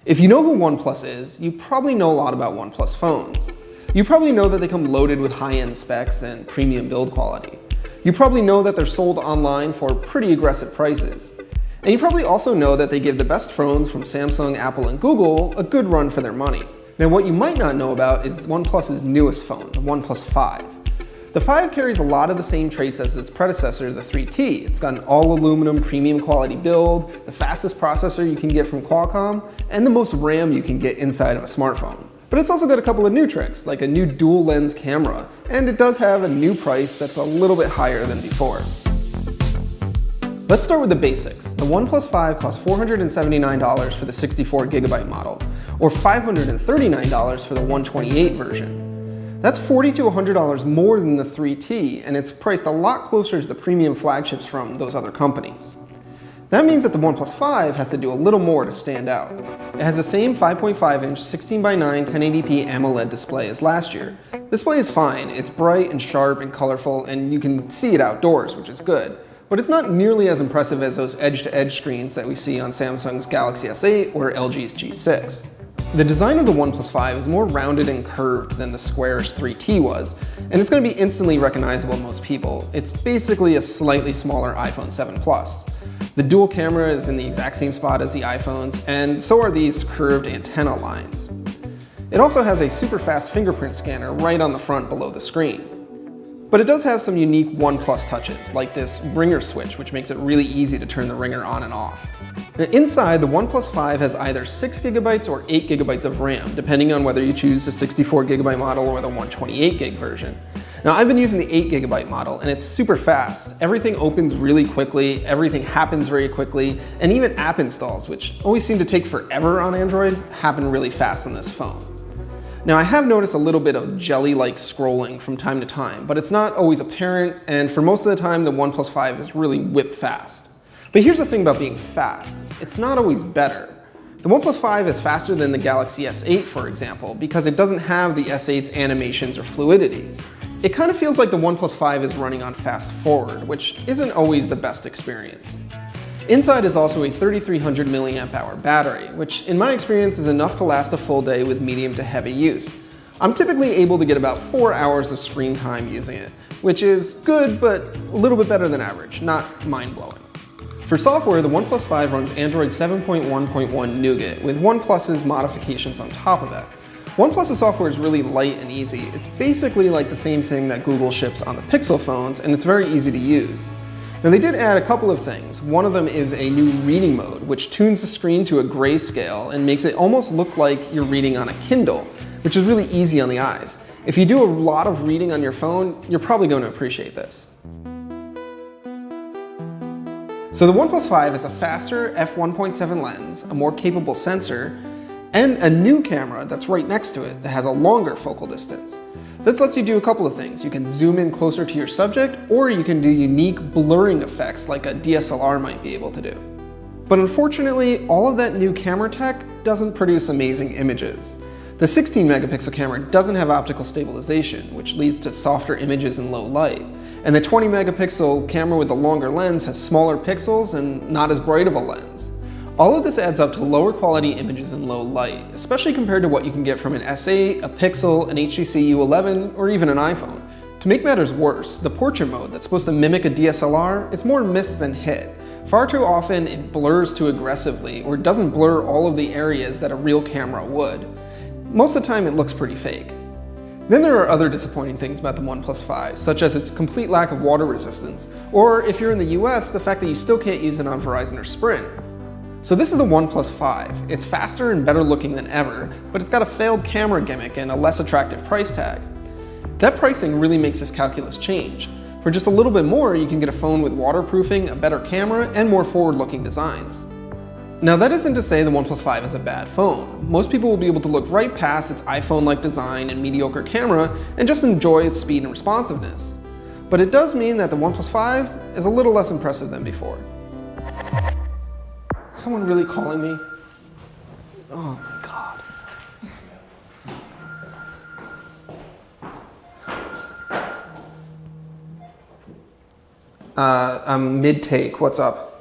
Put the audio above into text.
If you know who OnePlus is, you probably know a lot about OnePlus phones. You probably know that they come loaded with high-end specs and premium build quality. You probably know that they're sold online for pretty aggressive prices. And you probably also know that they give the best phones from Samsung, Apple, and Google a good run for their money. Now, what you might not know about is OnePlus's newest phone, the OnePlus 5. The 5 carries a lot of the same traits as its predecessor, the 3T. It's got an all-aluminum premium quality build, the fastest processor you can get from Qualcomm, and the most RAM you can get inside of a smartphone. But it's also got a couple of new tricks, like a new dual lens camera, and it does have a new price that's a little bit higher than before. Let's start with the basics. The OnePlus 5 costs $479 for the 64GB model, or $539 for the 128 version. That's $40 to $100 more than the 3T, and it's priced a lot closer to the premium flagships from those other companies. That means that the OnePlus 5 has to do a little more to stand out. It has the same 5.5-inch 16:9 1080p AMOLED display as last year. The display is fine, it's bright and sharp and colorful, and you can see it outdoors, which is good. But it's not nearly as impressive as those edge-to-edge screens that we see on Samsung's Galaxy S8 or LG's G6. The design of the OnePlus 5 is more rounded and curved than the squarish 3T was, and it's going to be instantly recognizable to most people. It's basically a slightly smaller iPhone 7 Plus. The dual camera is in the exact same spot as the iPhones, and so are these curved antenna lines. It also has a super fast fingerprint scanner right on the front below the screen. But it does have some unique OnePlus touches, like this ringer switch, which makes it really easy to turn the ringer on and off. Now, inside, the OnePlus 5 has either 6GB or 8GB of RAM, depending on whether you choose the 64GB model or the 128GB version. Now, I've been using the 8GB model, and it's super fast. Everything opens really quickly, everything happens very quickly, and even app installs, which always seem to take forever on Android, happen really fast on this phone. Now, I have noticed a little bit of jelly-like scrolling from time to time, but it's not always apparent, and for most of the time, the OnePlus 5 is really whip fast. But here's the thing about being fast. It's not always better. The OnePlus 5 is faster than the Galaxy S8, for example, because it doesn't have the S8's animations or fluidity. It kind of feels like the OnePlus 5 is running on fast forward, which isn't always the best experience. Inside is also a 3300 mAh battery, which in my experience is enough to last a full day with medium to heavy use. I'm typically able to get about 4 hours of screen time using it, which is good, but a little bit better than average, not mind-blowing. For software, the OnePlus 5 runs Android 7.1.1 Nougat, with OnePlus's modifications on top of that. OnePlus's software is really light and easy. It's basically like the same thing that Google ships on the Pixel phones, and it's very easy to use. Now, they did add a couple of things. One of them is a new reading mode, which tunes the screen to a grayscale and makes it almost look like you're reading on a Kindle, which is really easy on the eyes. If you do a lot of reading on your phone, you're probably going to appreciate this. So the OnePlus 5 has a faster f1.7 lens, a more capable sensor, and a new camera that's right next to it that has a longer focal distance. This lets you do a couple of things. You can zoom in closer to your subject, or you can do unique blurring effects like a DSLR might be able to do. But unfortunately, all of that new camera tech doesn't produce amazing images. The 16 megapixel camera doesn't have optical stabilization, which leads to softer images in low light. And the 20 megapixel camera with the longer lens has smaller pixels and not as bright of a lens. All of this adds up to lower quality images in low light, especially compared to what you can get from an S8, a Pixel, an HTC U11, or even an iPhone. To make matters worse, the portrait mode that's supposed to mimic a DSLR is more miss than hit. Far too often it blurs too aggressively or doesn't blur all of the areas that a real camera would. Most of the time it looks pretty fake. Then there are other disappointing things about the OnePlus 5, such as its complete lack of water resistance, or if you're in the US, the fact that you still can't use it on Verizon or Sprint. So this is the OnePlus 5. It's faster and better looking than ever, but it's got a failed camera gimmick and a less attractive price tag. That pricing really makes this calculus change. For just a little bit more, you can get a phone with waterproofing, a better camera, and more forward-looking designs. Now, that isn't to say the OnePlus 5 is a bad phone. Most people will be able to look right past its iPhone-like design and mediocre camera and just enjoy its speed and responsiveness. But it does mean that the OnePlus 5 is a little less impressive than before. Someone really calling me? Oh my God. I'm mid-take, what's up?